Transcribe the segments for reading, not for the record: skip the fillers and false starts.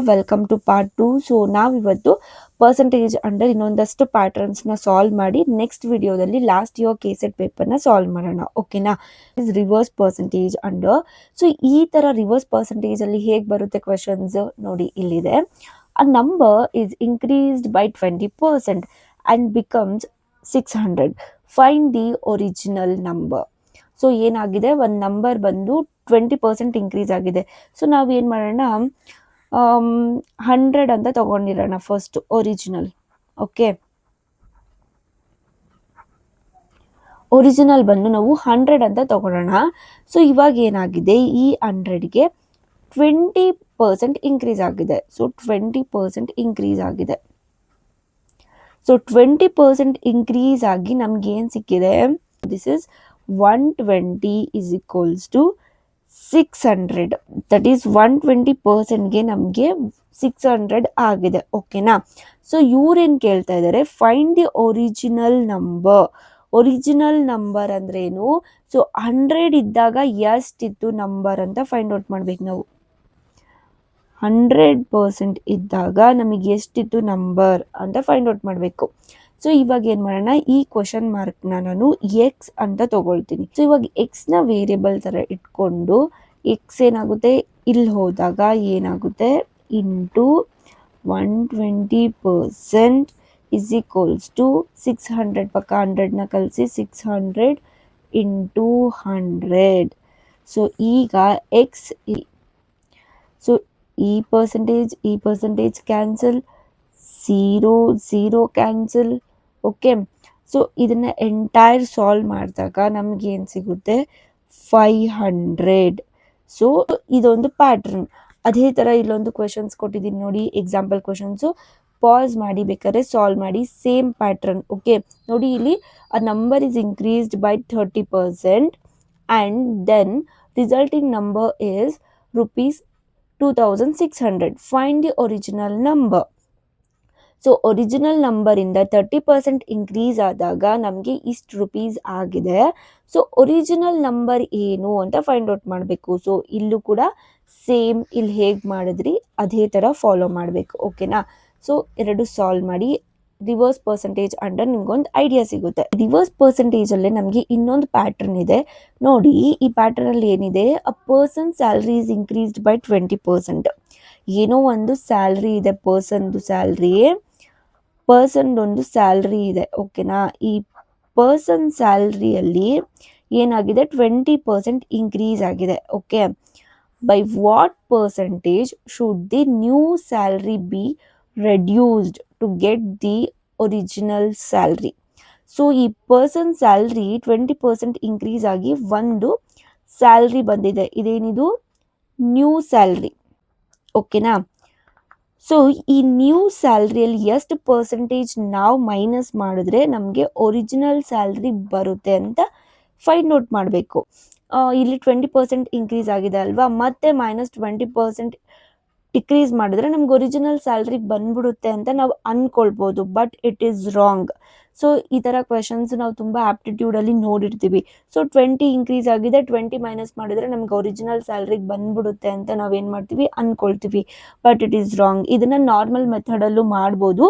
Welcome to part 2. So ನಾವಿವತ್ತು percentage under ಇನ್ನೊಂದಷ್ಟು ಪ್ಯಾಟರ್ನ್ಸ್ನ ಸಾಲ್ವ್ ಮಾಡಿ ನೆಕ್ಸ್ಟ್ ವಿಡಿಯೋದಲ್ಲಿ ಲಾಸ್ಟ್ ಇಯರ್ ಕೇಸೆಟ್ ಪೇಪರ್ನ ಸಾಲ್ವ್ ಮಾಡೋಣ. ಓಕೆನಾ? Is reverse percentage under. So ಈ ಥರ ರಿವರ್ಸ್ ಪರ್ಸೆಂಟೇಜಲ್ಲಿ ಹೇಗೆ ಬರುತ್ತೆ ಕ್ವೆಶನ್ಸ್ ನೋಡಿ ಇಲ್ಲಿದೆ. A number is increased by 20% and becomes 600. Find the original number. So ಏನಾಗಿದೆ, ಒಂದು ನಂಬರ್ ಬಂದು 20% ಇನ್ಕ್ರೀಸ್ ಆಗಿದೆ. ಸೊ ನಾವು ಏನು ಮಾಡೋಣ, 100 ಅಂತ ತಗೊಂಡಿರೋಣ ಫಸ್ಟ್ ಒರಿಜಿನಲ್. ಓಕೆ, ಒರಿಜಿನಲ್ ಬಂದು ನಾವು 100 ಅಂತ ತಗೊಳ್ಳೋಣ. ಸೊ ಇವಾಗ ಏನಾಗಿದೆ, ಈ 100ಗೆ 20% ಇನ್ಕ್ರೀಸ್ ಆಗಿದೆ. ಸೊ 20% ಇನ್ಕ್ರೀಸ್ ಆಗಿದೆ. ಸೊ 20% ಇನ್ಕ್ರೀಸ್ ಆಗಿ ನಮ್ಗೆ ಏನು ಸಿಕ್ಕಿದೆ, this is 120 is equals to 600. That is 120%ಗೆ ನಮಗೆ 600 ಆಗಿದೆ. ಓಕೆನಾ? ಸೊ ಇವ್ರೇನು ಕೇಳ್ತಾ ಇದ್ದಾರೆ, find the original number. Original number ಅಂದ್ರೆ ಏನು? ಸೊ 100 ಇದ್ದಾಗ ಎಷ್ಟಿತ್ತು ನಂಬರ್ ಅಂತ ಫೈಂಡ್ ಔಟ್ ಮಾಡ್ಬೇಕು ನಾವು. 100% ಇದ್ದಾಗ ನಮಗೆ ಎಷ್ಟಿತ್ತು ನಂಬರ್ ಅಂತ ಫೈಂಡ್ ಔಟ್ ಮಾಡಬೇಕು. ಸೊ ಇವಾಗ ಏನು ಮಾಡೋಣ, ಈ ಕ್ವಶನ್ ಮಾರ್ಕ್ನ ನಾನು ಎಕ್ಸ್ ಅಂತ ತಗೊಳ್ತೀನಿ. ಸೊ ಇವಾಗ ಎಕ್ಸ್ನ ವೇರಿಯಬಲ್ ಥರ ಇಟ್ಕೊಂಡು ಎಕ್ಸ್ ಏನಾಗುತ್ತೆ, ಇಲ್ಲಿ ಹೋದಾಗ ಏನಾಗುತ್ತೆ, ಇಂಟು 120% ಇಸ್ ಈಕ್ವಲ್ಸ್ ಟು 600. ಪಕ್ಕ 100ನ ಕಲಿಸಿ 600 ಇಂಟು 100. ಸೊ ಈಗ ಎಕ್ಸ್, ಸೊ ಈ percentage cancel, 0 cancel. Okay, so ಇದನ್ನ ಎಂಟೈರ್ ಸಾಲ್ವ್ ಮಾಡಿದಾಗ ನಮ್ಗೆ ಏನು ಸಿಗುತ್ತೆ, 500. ಸೊ ಇದೊಂದು ಪ್ಯಾಟ್ರನ್. ಅದೇ ಥರ ಇಲ್ಲೊಂದು ಕ್ವೆಶನ್ಸ್ ಕೊಟ್ಟಿದ್ದೀನಿ ನೋಡಿ, ಎಕ್ಸಾಂಪಲ್ ಕ್ವೆಶನ್ಸು. ಪಾಸ್ ಮಾಡಿ ಬೇಕಾದ್ರೆ ಸಾಲ್ವ್ ಮಾಡಿ, ಸೇಮ್ ಪ್ಯಾಟ್ರನ್. ಓಕೆ, ನೋಡಿ ಇಲ್ಲಿ a number is increased by 30% and then resulting number is ₹2600. Find the original number. So original ನಂಬರಿಂದ 30% ಇನ್ಕ್ರೀಸ್ ಆದಾಗ ನಮಗೆ ಇಷ್ಟು ರುಪೀಸ್ ಆಗಿದೆ. ಸೊ ಒರಿಜಿನಲ್ ನಂಬರ್ ಏನು ಅಂತ ಫೈಂಡ್ ಔಟ್ ಮಾಡಬೇಕು. ಸೊ ಇಲ್ಲೂ ಕೂಡ ಸೇಮ್ ಇಲ್ಲಿ ಹೇಗೆ ಮಾಡಿದ್ರಿ ಅದೇ ಥರ ಫಾಲೋ ಮಾಡಬೇಕು. ಓಕೆನಾ? ಸೊ ಎರಡು ಸಾಲ್ವ್ ಮಾಡಿ ರಿವರ್ಸ್ ಪರ್ಸೆಂಟೇಜ್ ಅಂಡರ್ ನಿಮ್ಗೊಂದು ಐಡಿಯಾ ಸಿಗುತ್ತೆ. ರಿವರ್ಸ್ ಪರ್ಸೆಂಟೇಜಲ್ಲೇ ನಮಗೆ ಇನ್ನೊಂದು ಪ್ಯಾಟ್ರನ್ ಇದೆ ನೋಡಿ. ಈ ಪ್ಯಾಟ್ರನಲ್ಲಿ ಏನಿದೆ, a person salary is increased by 20%. ಏನೋ ಒಂದು ಸ್ಯಾಲ್ರಿ ಇದೆ, ಪರ್ಸನ್ದೊಂದು ಸ್ಯಾಲ್ರಿ ಇದೆ. ಓಕೆನಾ? ಈ ಪರ್ಸನ್ ಸ್ಯಾಲ್ರಿಯಲ್ಲಿ ಏನಾಗಿದೆ, 20% ಇನ್ಕ್ರೀಸ್ ಆಗಿದೆ. Okay, by what percentage should the new salary be reduced to get the original salary. So ಈ ಪರ್ಸನ್ ಸ್ಯಾಲ್ರಿ 20% ಇನ್ಕ್ರೀಸ್ ಆಗಿ ಒಂದು ಸ್ಯಾಲ್ರಿ ಬಂದಿದೆ. ಇದೇನಿದು, ನ್ಯೂ ಸ್ಯಾಲ್ರಿ. ಓಕೆನಾ? ಸೊ ಈ ನ್ಯೂ ಸ್ಯಾಲ್ರಿಯಲ್ಲಿ ಎಷ್ಟು ಪರ್ಸೆಂಟೇಜ್ ನಾವು ಮೈನಸ್ ಮಾಡಿದ್ರೆ ನಮಗೆ ಒರಿಜಿನಲ್ ಸ್ಯಾಲ್ರಿ ಬರುತ್ತೆ ಅಂತ ಫೈಂಡ್ ಔಟ್ ಮಾಡಬೇಕು. ಇಲ್ಲಿ 20% ಇನ್ಕ್ರೀಸ್ ಆಗಿದೆ ಅಲ್ವಾ, ಮತ್ತೆ -20% ಡಿಕ್ರೀಸ್ ಮಾಡಿದ್ರೆ ನಮ್ಗೆ ಒರಿಜಿನಲ್ ಸ್ಯಾಲ್ರಿ ಬಂದ್ಬಿಡುತ್ತೆ ಅಂತ ನಾವು ಅಂದ್ಕೊಳ್ಬೋದು. But it is wrong. So ಈ ಥರ ಕ್ವೆಶನ್ಸ್ ನಾವು ತುಂಬ ಆಪ್ಟಿಟ್ಯೂಡಲ್ಲಿ ನೋಡಿರ್ತೀವಿ. ಸೊ 20 ಇನ್ಕ್ರೀಸ್ ಆಗಿದೆ, 20 ಮೈನಸ್ ಮಾಡಿದ್ರೆ ನಮ್ಗೆ ಒರಿಜಿನಲ್ ಸ್ಯಾಲ್ರಿಗೆ ಬಂದ್ಬಿಡುತ್ತೆ ಅಂತ ನಾವೇನು ಮಾಡ್ತೀವಿ, ಅಂದ್ಕೊಳ್ತೀವಿ. But it is wrong. ಇದನ್ನು ನಾರ್ಮಲ್ ಮೆಥಡಲ್ಲೂ ಮಾಡ್ಬೋದು,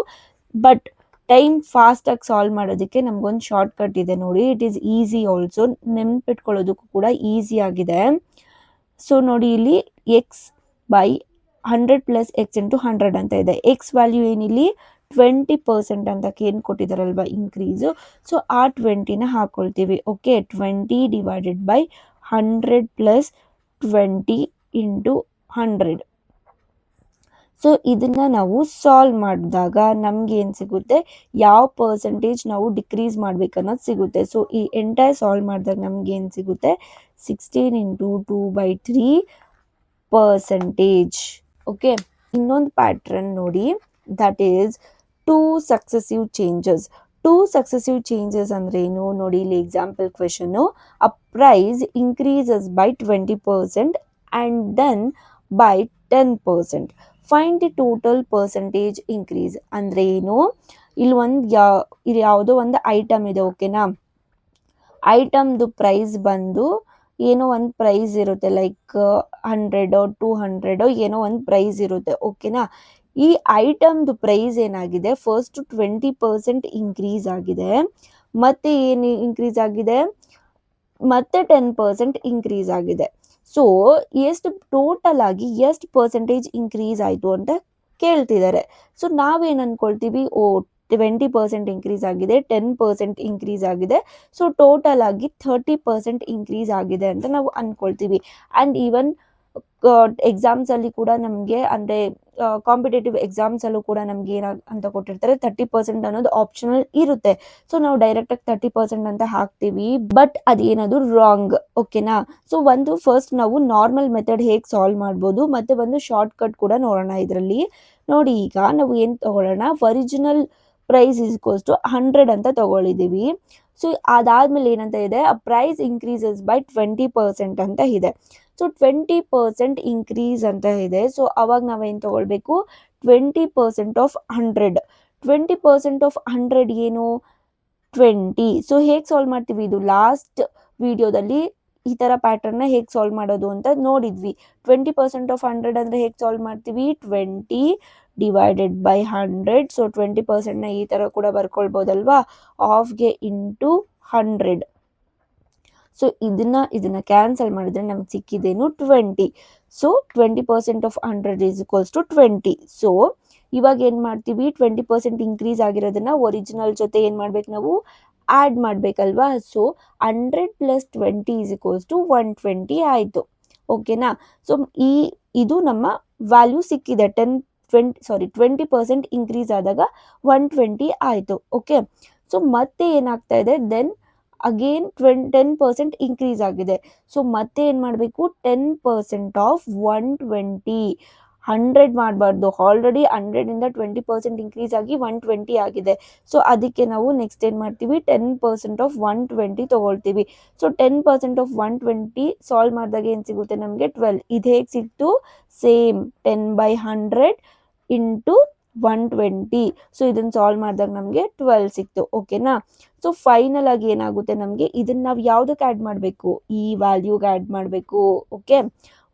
ಬಟ್ ಟೈಮ್ ಫಾಸ್ಟಾಗಿ ಸಾಲ್ವ್ ಮಾಡೋದಕ್ಕೆ ನಮಗೊಂದು ಶಾರ್ಟ್ ಕಟ್ ಇದೆ ನೋಡಿ. ಇಟ್ ಈಸ್ ಈಸಿ ಆಲ್ಸೋ, ನೆನ್ಪಿಟ್ಕೊಳ್ಳೋದಕ್ಕೂ ಕೂಡ ಈಸಿ ಆಗಿದೆ. ಸೊ ನೋಡಿ ಇಲ್ಲಿ X by 100 plus X into 100 ಅಂತ ಇದೆ. ಎಕ್ಸ್ ವ್ಯಾಲ್ಯೂ ಏನಿಲ್ಲಿ 20% ಅಂತ ಏನು ಕೊಟ್ಟಿದ್ದಾರಲ್ವ ಇನ್ಕ್ರೀಸು. ಸೊ ಆ 20ನ ಹಾಕೊಳ್ತೀವಿ. Okay, 20 divided by 100 plus 20 into 100. So ಇದನ್ನು ನಾವು ಸಾಲ್ವ್ ಮಾಡಿದಾಗ ನಮ್ಗೆ ಏನು ಸಿಗುತ್ತೆ, ಯಾವ ಪರ್ಸೆಂಟೇಜ್ ನಾವು ಡಿಕ್ರೀಸ್ ಮಾಡ್ಬೇಕನ್ನೋದು ಸಿಗುತ್ತೆ. ಸೊ ಈ ಎಂಟೈರ್ ಸಾಲ್ವ್ ಮಾಡಿದಾಗ ನಮ್ಗೆ ಏನು ಸಿಗುತ್ತೆ, 16 ಇಂಟು 2/3%. ಓಕೆ, ಇನ್ನೊಂದು ಪ್ಯಾಟ್ರನ್ ನೋಡಿ, that is 2 successive changes. 2 successive changes ಅಂದ್ರೆ ಏನು ನೋಡಿ, ಇಲ್ಲಿ example question. A price increases by 20% and then by 10%. Find the total percentage increase ಅಂದರೆ ಏನು, ಇಲ್ಲಿ ಇಲ್ಲಿ ಯಾವುದೋ ಒಂದು ಐಟಮ್ ಇದೆ. ಓಕೆನಾ? ಐಟಮ್ದು ಪ್ರೈಸ್ ಬಂದು ಏನೋ ಒಂದು ಪ್ರೈಸ್ ಇರುತ್ತೆ, ಲೈಕ್ 100 200 ಏನೋ ಒಂದು ಪ್ರೈಸ್ ಇರುತ್ತೆ. ಓಕೆನಾ, ಈ ಐಟಮ್ದು ಪ್ರೈಸ್ ಏನಾಗಿದೆ, ಫಸ್ಟ್ 20% ಇನ್ಕ್ರೀಸ್ ಆಗಿದೆ, ಮತ್ತೆ ಏನು ಇನ್ಕ್ರೀಸ್ ಆಗಿದೆ, ಮತ್ತೆ 10% ಇನ್ಕ್ರೀಸ್ ಆಗಿದೆ. ಸೊ ಎಷ್ಟು ಟೋಟಲ್ ಆಗಿ ಎಷ್ಟು ಪರ್ಸೆಂಟೇಜ್ ಇನ್ಕ್ರೀಸ್ ಆಯಿತು ಅಂತ ಕೇಳ್ತಿದ್ದಾರೆ. ಸೊ ನಾವೇನು ಅನ್ಕೊಳ್ತೀವಿ, 20% ಇನ್ಕ್ರೀಸ್ ಆಗಿದೆ, 10% ಇನ್ಕ್ರೀಸ್ ಆಗಿದೆ, ಸೊ ಟೋಟಲ್ ಆಗಿ 30% ಇನ್ಕ್ರೀಸ್ ಆಗಿದೆ ಅಂತ ನಾವು ಅನ್ಕೊಳ್ತೀವಿ. ಆ್ಯಂಡ್ ಈವನ್ ಎಕ್ಸಾಮ್ಸಲ್ಲಿ ಕೂಡ ನಮಗೆ, ಅಂದರೆ ಕಾಂಪಿಟೇಟಿವ್ ಎಕ್ಸಾಮ್ಸಲ್ಲೂ ಕೂಡ ನಮ್ಗೆ ಅಂತ ಕೊಟ್ಟಿರ್ತಾರೆ, 30% ಅನ್ನೋದು ಆಪ್ಷನಲ್ ಇರುತ್ತೆ. ಸೊ ನಾವು ಡೈರೆಕ್ಟಾಗಿ 30% ಅಂತ ಹಾಕ್ತೀವಿ, ಬಟ್ ಅದೇನದು ರಾಂಗ್. ಓಕೆನಾ, ಸೊ ಒಂದು ಫಸ್ಟ್ ನಾವು ನಾರ್ಮಲ್ ಮೆಥಡ್ ಹೇಗೆ ಸಾಲ್ವ್ ಮಾಡ್ಬೋದು, ಮತ್ತು ಒಂದು ಶಾರ್ಟ್ ಕಟ್ ಕೂಡ ನೋಡೋಣ ಇದರಲ್ಲಿ. ನೋಡಿ, ಈಗ ನಾವು ಏನು ತಗೊಳ್ಳೋಣ, ಒರಿಜಿನಲ್ ಪ್ರೈಸ್ ಈಕ್ವಲ್ಸ್ ಟು 100 ಅಂತ ತಗೊಳ್ಳಿದ್ದೀವಿ. ಸೊ ಅದಾದ್ಮೇಲೆ ಏನಂತ ಇದೆ, ಪ್ರೈಸ್ ಇನ್ಕ್ರೀಸಸ್ ಬೈ 20% ಅಂತ ಇದೆ. ಸೊ 20% ಇನ್ಕ್ರೀಸ್ ಅಂತ ಇದೆ. ಸೊ ಅವಾಗ ನಾವೇನು ತಗೊಳ್ಬೇಕು, 20% ಆಫ್ 100. 20% ಆಫ್ 100 ಏನು, 20. ಸೊ ಹೇಗೆ ಸಾಲ್ವ್ ಮಾಡ್ತೀವಿ, ಇದು ಲಾಸ್ಟ್ ವಿಡಿಯೋದಲ್ಲಿ ಈ ಥರ ಪ್ಯಾಟರ್ನ್ನ ಹೇಗೆ ಸಾಲ್ವ್ ಮಾಡೋದು ಅಂತ ನೋಡಿದ್ವಿ. 20% ಆಫ್ 100 ಅಂದರೆ ಹೇಗೆ ಸಾಲ್ವ್ ಮಾಡ್ತೀವಿ, 20 ಡಿವೈಡೆಡ್ ಬೈ 100. ಸೊ 20%ನ ಈ ಥರ ಕೂಡ ಬರ್ಕೊಳ್ಬೋದಲ್ವಾ, ಆಫ್ಗೆ ಇಂಟು 100. ಸೊ ಇದನ್ನ ಕ್ಯಾನ್ಸಲ್ ಮಾಡಿದ್ರೆ ನಮ್ಗೆ ಸಿಕ್ಕಿದೇನು, 20. So 20% of 100 is equals to 20. So ಇವಾಗ ಏನು ಮಾಡ್ತೀವಿ, 20% ಇನ್ಕ್ರೀಸ್ ಆಗಿರೋದನ್ನ ಒರಿಜಿನಲ್ ಜೊತೆ ಏನು ಮಾಡ್ಬೇಕು, ನಾವು ಆ್ಯಡ್ ಮಾಡಬೇಕಲ್ವಾ. ಸೊ 100 + 20 ಈಸ್ ಈಕ್ವಲ್ಸ್ ಟು 120 ಆಯಿತು. ಓಕೆನಾ, ಸೊ ಇದು ನಮ್ಮ ವ್ಯಾಲ್ಯೂ ಸಿಕ್ಕಿದೆ. 20% ಇನ್ಕ್ರೀಸ್ ಆದಾಗ 120 ಆಯಿತು. ಓಕೆ, ಸೊ ಮತ್ತೆ ಏನಾಗ್ತಾ ಇದೆ, ದೆನ್ ಅಗೇನ್ 10% ಇನ್ಕ್ರೀಸ್ ಆಗಿದೆ. ಸೊ ಮತ್ತೆ ಏನು ಮಾಡಬೇಕು, 10% ಆಫ್ 120. 100 ಮಾಡಬಾರ್ದು, ಆಲ್ರೆಡಿ 100ಇಂದ 20% ಇನ್ಕ್ರೀಸ್ ಆಗಿ 120 ಆಗಿದೆ. ಸೊ ಅದಕ್ಕೆ ನಾವು ನೆಕ್ಸ್ಟ್ ಏನು ಮಾಡ್ತೀವಿ, 10% ಆಫ್ 120 ತೊಗೊಳ್ತೀವಿ. ಸೊ 10% ಆಫ್ 120 ಸಾಲ್ವ್ ಮಾಡಿದಾಗ ಏನು ಸಿಗುತ್ತೆ ನಮಗೆ, 12. ಇದು ಹೇಗೆ ಸಿಕ್ತು, ಸೇಮ್ 10/100 ಇಂಟು 120. ಸೊ ಇದನ್ನು ಸಾಲ್ವ್ ಮಾಡಿದಾಗ ನಮಗೆ 12 ಸಿಕ್ತು. ಓಕೆನಾ, ಸೊ ಫೈನಲ್ ಆಗಿ ಏನಾಗುತ್ತೆ ನಮಗೆ, ಇದನ್ನು ನಾವು ಯಾವುದಕ್ಕೆ ಆ್ಯಡ್ ಮಾಡಬೇಕು, ಈ ವ್ಯಾಲ್ಯೂಗೆ ಆ್ಯಡ್ ಮಾಡಬೇಕು. ಓಕೆ,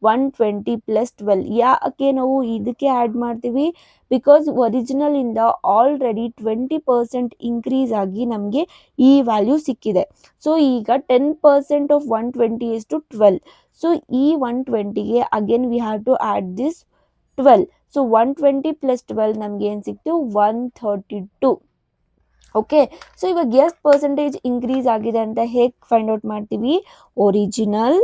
120 + 12. ಯಾಕೆ ನಾವು ಇದಕ್ಕೆ ಆ್ಯಡ್ ಮಾಡ್ತೀವಿ, ಬಿಕಾಸ್ ಒರಿಜಿನಲಿಂದ ಆಲ್ರೆಡಿ 20% ಇನ್ಕ್ರೀಸ್ ಆಗಿ ನಮಗೆ ಈ ವ್ಯಾಲ್ಯೂ ಸಿಕ್ಕಿದೆ. ಸೊ ಈಗ 10% ಆಫ್ 120 ಇಸ್ ಟು 12. ಸೊ ಈ 120ಗೆ again we have to add this 12. So 120 + 12 ನಮ್ಗೆ ಏನು ಸಿಕ್ತು, 132. ಓಕೆ, ಸೊ ಇವಾಗ ಎಷ್ಟು ಪರ್ಸೆಂಟೇಜ್ ಇನ್ಕ್ರೀಸ್ ಆಗಿದೆ ಅಂತ ಹೇಗೆ ಫೈಂಡ್ ಔಟ್ ಮಾಡ್ತೀವಿ, ಒರಿಜಿನಲ್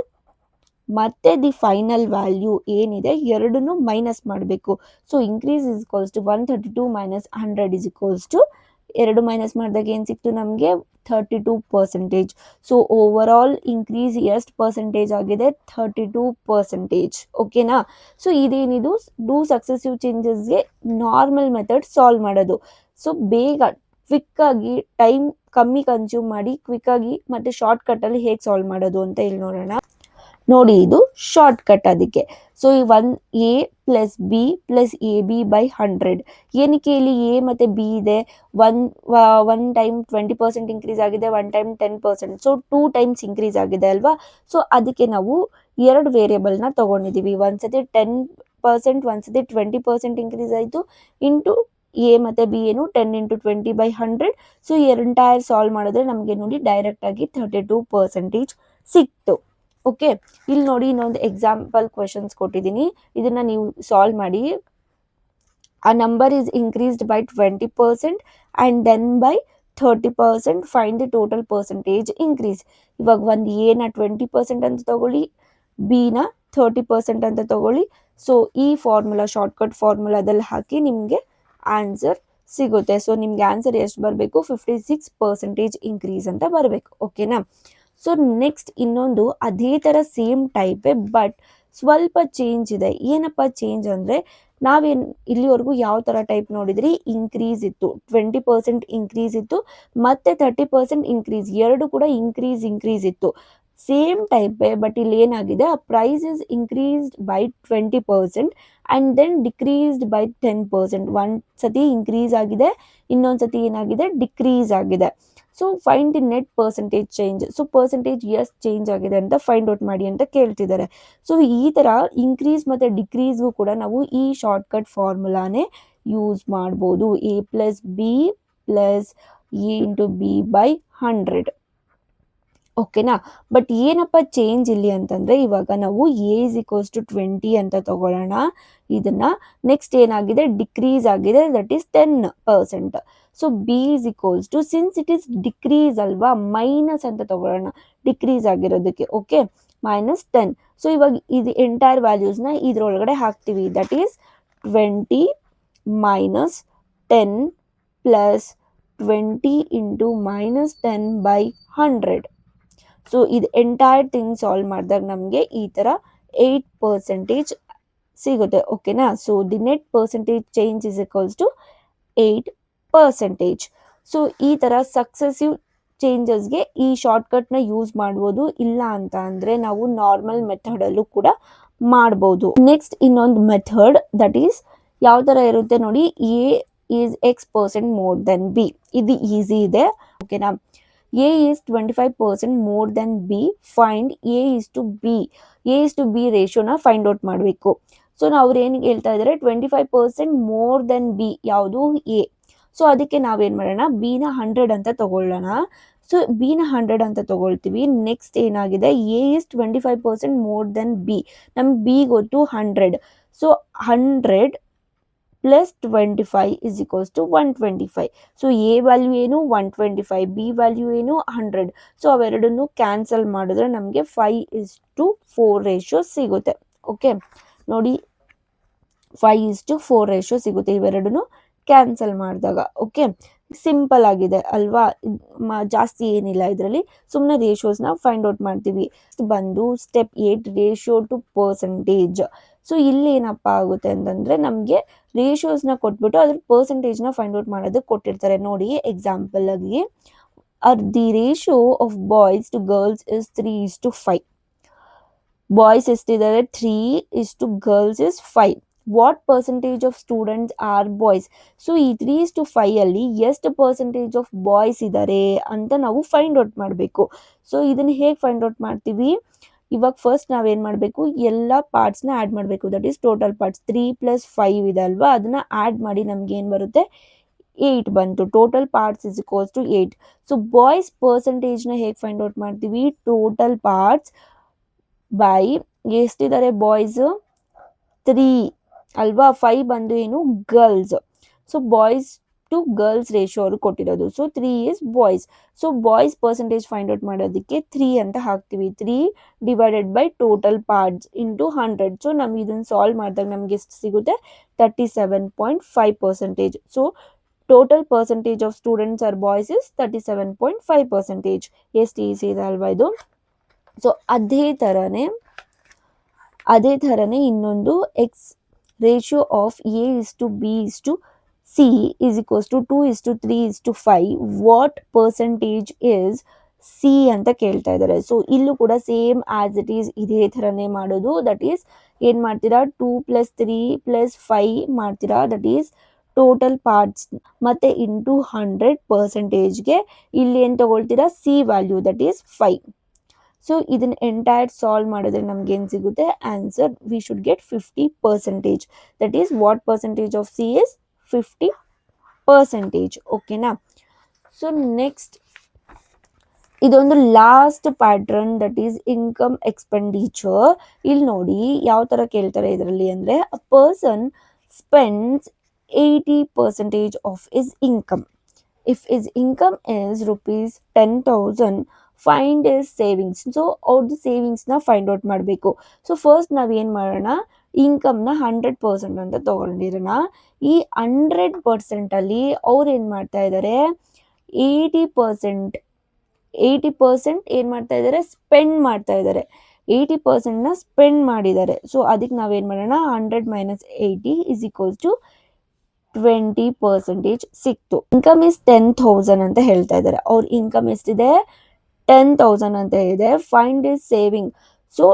ಮತ್ತೆ ದಿ ಫೈನಲ್ ವ್ಯಾಲ್ಯೂ ಏನಿದೆ ಎರಡನ್ನೂ ಮೈನಸ್ ಮಾಡಬೇಕು. So increase is equals to 132 minus 100 is equals to, ಎರಡು ಮೈನಸ್ ಮಾಡಿದಾಗ ಏನು ಸಿಕ್ತು ನಮಗೆ, 32%. ಸೊ ಓವರ್ ಆಲ್ ಇನ್ಕ್ರೀಸ್ ಎಷ್ಟು ಪರ್ಸೆಂಟೇಜ್ ಆಗಿದೆ, 32%. ಓಕೆನಾ, ಸೊ ಇದೇನಿದು ಡೂ ಸಕ್ಸೆಸಿವ್ ಚೇಂಜಸ್ಗೆ ನಾರ್ಮಲ್ ಮೆಥಡ್ ಸಾಲ್ವ್ ಮಾಡೋದು. ಸೊ ಬೇಗ ಕ್ವಿಕ್ಕಾಗಿ, ಟೈಮ್ ಕಮ್ಮಿ ಕನ್ಸ್ಯೂಮ್ ಮಾಡಿ ಕ್ವಿಕ್ಕಾಗಿ ಮತ್ತು ಶಾರ್ಟ್ಕಟ್ಟಲ್ಲಿ ಹೇಗೆ ಸಾಲ್ವ್ ಮಾಡೋದು ಅಂತ ಇಲ್ಲಿ ನೋಡೋಣ. ನೋಡಿ, ಇದು ಶಾರ್ಟ್ ಕಟ್ ಅದಕ್ಕೆ. ಸೊ ಈ A + B + AB/100. ಏನಕ್ಕೆ ಇಲ್ಲಿ A ಮತ್ತು B ಇದೆ, ಒನ್ ಟೈಮ್ 20% ಇನ್ಕ್ರೀಸ್ ಆಗಿದೆ, one time 10%. So 2 times increase ಆಗಿದೆ ಅಲ್ವಾ. ಸೊ ಅದಕ್ಕೆ ನಾವು ಎರಡು ವೇರಿಯೇಬಲ್ನ ತೊಗೊಂಡಿದ್ದೀವಿ. ಒಂದ್ಸತಿ 10%, ಒಂದ್ಸತಿ 20% ಇನ್ಕ್ರೀಸ್ ಆಯಿತು, ಇಂಟು A ಮತ್ತು B ಏನು 10 × 20/100. ಸೊ ಎಂಟೈರ್ ಸಾಲ್ವ್ ಮಾಡಿದ್ರೆ ನಮಗೆ ನೋಡಿ ಡೈರೆಕ್ಟಾಗಿ 32% ಸಿಕ್ತು. ಓಕೆ, ಇಲ್ಲಿ ನೋಡಿ ಇನ್ನೊಂದು ಎಕ್ಸಾಂಪಲ್ ಕ್ವೆಶನ್ಸ್ ಕೊಟ್ಟಿದ್ದೀನಿ, ಇದನ್ನು ನೀವು ಸಾಲ್ವ್ ಮಾಡಿ. A number is increased by 20% and then by 30%. Find the total percentage increase. ಇವಾಗ ಒಂದು ಎನ 20% ಅಂತ ತಗೊಳ್ಳಿ, ಬಿನ 30% ಅಂತ ತಗೊಳ್ಳಿ. ಸೊ ಈ ಫಾರ್ಮುಲಾ, ಶಾರ್ಟ್ಕಟ್ ಫಾರ್ಮುಲಾದಲ್ಲಿ ಹಾಕಿ ನಿಮಗೆ ಆನ್ಸರ್ ಸಿಗುತ್ತೆ. ಸೊ ನಿಮಗೆ ಆನ್ಸರ್ ಎಷ್ಟು ಬರಬೇಕು, 56% ಇನ್ಕ್ರೀಸ್ ಅಂತ ಬರಬೇಕು. ಓಕೆನಾ, ಸೊ ನೆಕ್ಸ್ಟ್ ಇನ್ನೊಂದು ಅದೇ ಥರ ಸೇಮ್ ಟೈಪೇ, ಬಟ್ ಸ್ವಲ್ಪ ಚೇಂಜ್ ಇದೆ. ಏನಪ್ಪ ಚೇಂಜ್ ಅಂದರೆ, ನಾವೇನು ಇಲ್ಲಿವರೆಗೂ ಯಾವ ಥರ ಟೈಪ್ ನೋಡಿದ್ರಿ, ಇನ್ಕ್ರೀಸ್ ಇತ್ತು, 20% ಇನ್ಕ್ರೀಸ್ ಇತ್ತು, ಮತ್ತು 30% ಇನ್ಕ್ರೀಸ್, ಎರಡು ಕೂಡ ಇನ್ಕ್ರೀಸ್ ಇತ್ತು. ಸೇಮ್ ಟೈಪೇ, ಬಟ್ ಇಲ್ಲಿ ಏನಾಗಿದೆ, a price is increased by 20% and then decreased by 10%. ಒಂದು ಸತಿ ಇನ್ಕ್ರೀಸ್ ಆಗಿದೆ, ಇನ್ನೊಂದು ಸತಿ ಏನಾಗಿದೆ, ಡಿಕ್ರೀಸ್ ಆಗಿದೆ. So find the net percentage change. So percentage ಎಷ್ಟು ಚೇಂಜ್ ಆಗಿದೆ ಅಂತ ಫೈಂಡ್ ಔಟ್ ಮಾಡಿ ಅಂತ ಕೇಳ್ತಿದ್ದಾರೆ. ಸೊ ಈ ಥರ ಇನ್ಕ್ರೀಸ್ ಮತ್ತು ಡಿಕ್ರೀಸ್ಗೂ ಕೂಡ ನಾವು ಈ ಶಾರ್ಟ್ಕಟ್ ಫಾರ್ಮುಲಾನೇ ಯೂಸ್ ಮಾಡ್ಬೋದು. A plus B plus A into B by 100. ಓಕೆನಾ. ಬಟ್ ಏನಪ್ಪ ಚೇಂಜ್ ಇಲ್ಲಿ ಅಂತಂದರೆ, ಇವಾಗ ನಾವು ಎ ಇಸ್ ಈಕ್ವಲ್ಸ್ ಟು 20 ಅಂತ ತಗೊಳ್ಳೋಣ. ಇದನ್ನು ನೆಕ್ಸ್ಟ್ ಏನಾಗಿದೆ, ಡಿಕ್ರೀಸ್ ಆಗಿದೆ, that is 10%. So b is equals to, since it is decrease ಅಲ್ವಾ, ಮೈನಸ್ ಅಂತ ತಗೊಳ್ಳೋಣ ಡಿಕ್ರೀಸ್ ಆಗಿರೋದಕ್ಕೆ. ಓಕೆ, -10. ಸೊ ಇವಾಗ ಇದು ಎಂಟೈರ್ ವ್ಯಾಲ್ಯೂಸ್ನ ಇದ್ರೊಳಗಡೆ ಹಾಕ್ತೀವಿ. That is 20 minus 10 plus 20 into -10 by 100. So ಇದು ಎಂಟೈರ್ ಥಿಂಗ್ ಸಾಲ್ವ್ ಮಾಡಿದಾಗ ನಮಗೆ ಈ ಥರ 8% ಸಿಗುತ್ತೆ. ಓಕೆನಾ. So the net percentage change is equals to 8%. So ಈ ಥರ ಸಕ್ಸೆಸಿವ್ ಚೇಂಜಸ್ಗೆ ಈ ಶಾರ್ಟ್ಕಟ್ನ ಯೂಸ್ ಮಾಡ್ಬೋದು. ಇಲ್ಲ ಅಂತ ಅಂದರೆ ನಾವು ನಾರ್ಮಲ್ ಮೆಥಡಲ್ಲೂ ಕೂಡ ಮಾಡ್ಬೋದು. ನೆಕ್ಸ್ಟ್ ಇನ್ನೊಂದು ಮೆಥಡ್, ದಟ್ ಈಸ್ ಯಾವ ಥರ ಇರುತ್ತೆ ನೋಡಿ, A is X% more than B. ಇದು ಈಸಿ ಇದೆ. ಓಕೆನಾ. A is 25% more than B. Find A is to B. A is to B ರೇಷಿಯೋನ ಫೈಂಡ್ ಔಟ್ ಮಾಡಬೇಕು. ಸೊ ನಾವು ಅವ್ರು ಏನು ಹೇಳ್ತಾ ಇದ್ದಾರೆ, 25% ಮೋರ್ ದೆನ್ ಬಿ, ಯಾವುದು ಎ. ಸೊ ಅದಕ್ಕೆ ನಾವೇನು ಮಾಡೋಣ, ಬಿನ 100 ಅಂತ ತಗೊಳ್ಳೋಣ. ಸೊ ಬಿನ 100 ಅಂತ ತಗೊಳ್ತೀವಿ. ನೆಕ್ಸ್ಟ್ ಏನಾಗಿದೆ, A is 25% more than B. ನಮ್ಗೆ ಬಿ ಗೊತ್ತು 100. So 100 plus 25 is equals to 125. So A value ಏನು 125, ಬಿ ವ್ಯಾಲ್ಯೂ ಏನು 100. ಸೊ ಅವೆರಡನ್ನು ಕ್ಯಾನ್ಸಲ್ ಮಾಡಿದ್ರೆ ನಮಗೆ 5:4 ರೇಷಿಯೋ ಸಿಗುತ್ತೆ. ಓಕೆ ನೋಡಿ, 5:4 ರೇಷಿಯೋ ಸಿಗುತ್ತೆ ಇವೆರಡನ್ನು ಕ್ಯಾನ್ಸಲ್ ಮಾಡಿದಾಗ. ಓಕೆ, ಸಿಂಪಲ್ ಆಗಿದೆ ಅಲ್ವಾ, ಜಾಸ್ತಿ ಏನಿಲ್ಲ ಇದರಲ್ಲಿ. ಸುಮ್ಮನೆ ರೇಷಿಯೋಸ್ನ ಫೈಂಡ್ ಔಟ್ ಮಾಡ್ತೀವಿ. ಬಂದು step 8 ratio to percentage. So ಇಲ್ಲಿ ಏನಪ್ಪ ಆಗುತ್ತೆ ಅಂತಂದರೆ, ನಮಗೆ ರೇಷಿಯೋಸ್ನ ಕೊಟ್ಬಿಟ್ಟು ಅದ್ರ ಪರ್ಸೆಂಟೇಜ್ನ ಫೈಂಡ್ ಔಟ್ ಮಾಡೋದಕ್ಕೆ ಕೊಟ್ಟಿರ್ತಾರೆ. ನೋಡಿ ಎಕ್ಸಾಂಪಲ್ ಆಗಿ, the ratio of boys to girls is 3:5. Boys ಎಷ್ಟಿದ್ದಾರೆ 3 to girls is 5. What percentage of students are boys. So ಈ 3:5 ಅಲ್ಲಿ ಎಷ್ಟು ಪರ್ಸೆಂಟೇಜ್ ಆಫ್ ಬಾಯ್ಸ್ ಇದ್ದಾರೆ ಅಂತ ನಾವು ಫೈಂಡ್ ಔಟ್ ಮಾಡಬೇಕು. ಸೊ ಇದನ್ನು ಹೇಗೆ ಫೈಂಡ್ ಔಟ್ ಮಾಡ್ತೀವಿ, ಇವಾಗ ಫಸ್ಟ್ ನಾವೇನು ಮಾಡಬೇಕು, ಎಲ್ಲ ಪಾರ್ಟ್ಸ್ನ ಆ್ಯಡ್ ಮಾಡಬೇಕು. ದಟ್ ಈಸ್ ಟೋಟಲ್ ಪಾರ್ಟ್ಸ್ 3 + 5 ಇದೆ ಅಲ್ವಾ, ಅದನ್ನು ಆ್ಯಡ್ ಮಾಡಿ ನಮ್ಗೆ ಏನು ಬರುತ್ತೆ, 8 ಬಂತು. Total parts is equals to 8. So boys ಪರ್ಸೆಂಟೇಜ್ನ ಹೇಗೆ ಫೈಂಡ್ ಔಟ್ ಮಾಡ್ತೀವಿ, ಟೋಟಲ್ ಪಾರ್ಟ್ಸ್ ಬೈ ಎಷ್ಟಿದ್ದಾರೆ ಬಾಯ್ಸ್ 3 ಅಲ್ವಾ, 5 ಬಂದು ಏನು girls. So boys to girls ratio ಅವರು ಕೊಟ್ಟಿರೋದು. So 3 is boys. So boys percentage find out ಮಾಡೋದಕ್ಕೆ 3 ಅಂತ ಹಾಕ್ತೀವಿ. 3 divided by total parts into 100. So ನಮ್ಗೆ ಇದನ್ನು ಸಾಲ್ವ್ ಮಾಡಿದಾಗ ನಮಗೆ ಎಷ್ಟು ಸಿಗುತ್ತೆ, 37.5%. So total percentage of students are boys is 37.5%. ಎಷ್ಟು ಈಸಿ ಇದೆ ಅಲ್ವಾ ಇದು. ಸೊ ಅದೇ ಥರನೇ ಇನ್ನೊಂದು ಎಕ್ಸ್ ratio of A is to B is to C is equals to 2:3:5. What percentage is C ಅಂತ ಕೇಳ್ತಾ ಇದ್ದಾರೆ. ಸೊ ಇಲ್ಲೂ ಕೂಡ ಸೇಮ್ ಆಸ್ ಇಟ್ ಈಸ್ ಇದೇ ಥರನೇ ಮಾಡೋದು. ದಟ್ ಈಸ್ ಏನು ಮಾಡ್ತೀರಾ, 2 + 3 + 5 ಮಾಡ್ತೀರಾ. ದಟ್ ಈಸ್ ಟೋಟಲ್ ಪಾರ್ಟ್ಸ್ ಮತ್ತು ಇಂಟು 100%ಗೆ ಇಲ್ಲಿ ಏನು ತಗೊಳ್ತೀರಾ, C value that is 5. So ಇದನ್ನು ಎಂಟೈರ್ ಸಾಲ್ವ್ ಮಾಡಿದ್ರೆ ನಮ್ಗೆ ಏನು ಸಿಗುತ್ತೆ, answer we should get 50%. That is what percentage of C is 50%. ಓಕೆನಾ. ಸೊ ನೆಕ್ಸ್ಟ್ ಇದೊಂದು last pattern, that is income expenditure. ಇಲ್ಲಿ ನೋಡಿ ಯಾವ ಥರ ಕೇಳ್ತಾರೆ ಇದರಲ್ಲಿ ಅಂದರೆ, a person spends 80% of his income. If his income is ₹10,000, find is savings. So ಅವ್ರದ್ದು ಸೇವಿಂಗ್ಸ್ನ ಫೈಂಡ್ ಔಟ್ ಮಾಡಬೇಕು. ಸೊ ಫಸ್ಟ್ ನಾವೇನು ಮಾಡೋಣ, ಇನ್ಕಮ್ನ 100% ಅಂತ ತೊಗೊಂಡಿರೋಣ. ಈ 100%ಅಲ್ಲಿ ಅವ್ರು ಏನು ಮಾಡ್ತಾ ಇದ್ದಾರೆ, 80% ಏನು ಮಾಡ್ತಾ ಇದ್ದಾರೆ, ಸ್ಪೆಂಡ್ ಮಾಡ್ತಾ ಇದ್ದಾರೆ. 80%ನ ಸ್ಪೆಂಡ್ ಮಾಡಿದ್ದಾರೆ. ಸೊ ಅದಕ್ಕೆ ನಾವೇನು ಮಾಡೋಣ, 100 - 80 ಇಸ್ ಈಕ್ವಲ್ಸ್ ಟು 20% ಸಿಕ್ತು. ಇನ್ಕಮ್ ಇಸ್ 10,000 ಅಂತ ಹೇಳ್ತಾ ಇದ್ದಾರೆ. ಅವ್ರ ಇನ್ಕಮ್ ಎಷ್ಟಿದೆ, 10,000 ಅಂತ ಇದೆ. Find is saving. So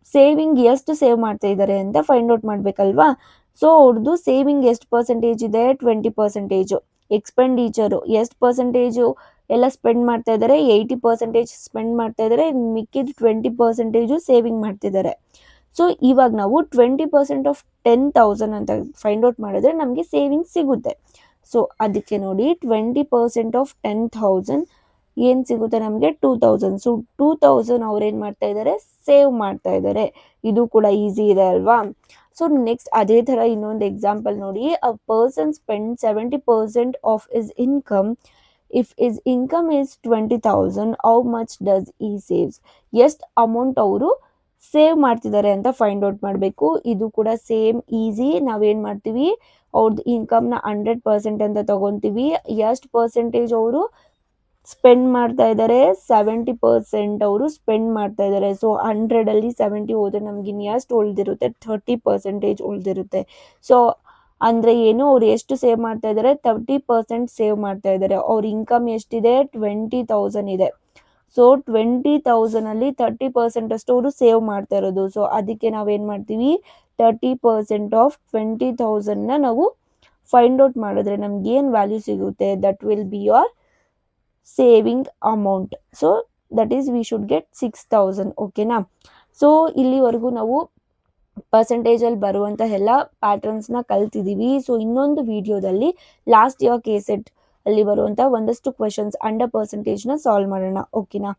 saving ಎಷ್ಟು ಸೇವ್ ಮಾಡ್ತಾ ಇದ್ದಾರೆ ಅಂತ ಫೈಂಡ್ ಔಟ್ ಮಾಡಬೇಕಲ್ವಾ. ಸೊ ಅವ್ರದ್ದು ಸೇವಿಂಗ್ ಎಷ್ಟು ಪರ್ಸೆಂಟೇಜ್ ಇದೆ, 20%. ಎಕ್ಸ್ಪೆಂಡಿಚರು ಎಷ್ಟು ಪರ್ಸೆಂಟೇಜು, ಎಲ್ಲ ಸ್ಪೆಂಡ್ ಮಾಡ್ತಾ ಇದ್ದಾರೆ, 80% ಸ್ಪೆಂಡ್ ಮಾಡ್ತಾ ಇದ್ದಾರೆ, ಮಿಕ್ಕಿದ 20% ಸೇವಿಂಗ್ ಮಾಡ್ತಿದ್ದಾರೆ. ಸೊ ಇವಾಗ ನಾವು 20% ಆಫ್ 10,000 ಅಂತ ಫೈಂಡ್ ಔಟ್ ಮಾಡಿದ್ರೆ ನಮಗೆ ಸೇವಿಂಗ್ ಸಿಗುತ್ತೆ. ಸೊ ಅದಕ್ಕೆ ನೋಡಿ 20% ಆಫ್ 10,000 ಏನು ಸಿಗುತ್ತೆ ನಮಗೆ 2,000. ಸೊ 2,000 ಅವ್ರು ಏನು ಮಾಡ್ತಾ ಇದ್ದಾರೆ, ಸೇವ್ ಮಾಡ್ತಾ ಇದ್ದಾರೆ. ಇದು ಕೂಡ ಈಸಿ ಇದೆ ಅಲ್ವಾ. ಸೊ ನೆಕ್ಸ್ಟ್ ಅದೇ ಥರ ಇನ್ನೊಂದು ಎಕ್ಸಾಂಪಲ್ ನೋಡಿ, a person spend 70% of his income. If his income is 20,000 how much does ಈ ಸೇವ್ಸ್. ಎಷ್ಟು ಅಮೌಂಟ್ ಅವರು ಸೇವ್ ಮಾಡ್ತಿದ್ದಾರೆ ಅಂತ ಫೈಂಡ್ ಔಟ್ ಮಾಡಬೇಕು. ಇದು ಕೂಡ ಸೇಮ್ ಈಸಿ. ನಾವೇನು ಮಾಡ್ತೀವಿ, ಅವ್ರದ್ದು ಇನ್ಕಮ್ನ 100% ಅಂತ ತಗೊತೀವಿ. ಎಷ್ಟು ಪರ್ಸೆಂಟೇಜ್ ಅವರು ಸ್ಪೆಂಡ್ ಮಾಡ್ತಾ ಇದ್ದಾರೆ, 70% ಅವರು ಸ್ಪೆಂಡ್ ಮಾಡ್ತಾ ಇದ್ದಾರೆ. ಸೊ 100ಅಲ್ಲಿ 70 ಹೋದ್ರೆ ನಮ್ಗೆ ಇನ್ನು ಎಷ್ಟು ಉಳಿದಿರುತ್ತೆ, 30% ಉಳಿದಿರುತ್ತೆ. ಸೊ ಅಂದರೆ ಏನು, ಅವ್ರು ಎಷ್ಟು ಸೇವ್ ಮಾಡ್ತಾ ಇದ್ದಾರೆ, 30% ಸೇವ್ ಮಾಡ್ತಾ ಇದ್ದಾರೆ. ಅವ್ರ ಇನ್ಕಮ್ ಎಷ್ಟಿದೆ, 20,000 ಇದೆ. ಸೊ 20,000ಅಲ್ಲಿ 30% ಅಷ್ಟು ಅವರು ಸೇವ್ ಮಾಡ್ತಾ ಇರೋದು. ಸೊ ಅದಕ್ಕೆ ನಾವೇನು ಮಾಡ್ತೀವಿ, 30% ಆಫ್ 20,000ನ ನಾವು ಫೈಂಡ್ ಔಟ್ ಮಾಡಿದ್ರೆ ನಮ್ಗೆ ಏನು ವ್ಯಾಲ್ಯೂ ಸಿಗುತ್ತೆ, that will be your saving amount. So that is V should get 6,000. ಓಕೆನಾ. ಸೊ ಇಲ್ಲಿವರೆಗೂ ನಾವು ಪರ್ಸೆಂಟೇಜಲ್ಲಿ ಬರುವಂಥ ಎಲ್ಲ ಪ್ಯಾಟರ್ನ್ಸ್ನ ಕಲ್ತಿದ್ದೀವಿ. ಸೊ ಇನ್ನೊಂದು ವಿಡಿಯೋದಲ್ಲಿ ಲಾಸ್ಟ್ ಇಯರ್ KCET ಅಲ್ಲಿ ಬರುವಂಥ ಒಂದಷ್ಟು ಕ್ವೆಶನ್ಸ್ ಅಂಡರ್ ಪರ್ಸೆಂಟೇಜ್ನ ಸಾಲ್ವ್ ಮಾಡೋಣ. ಓಕೆನಾ.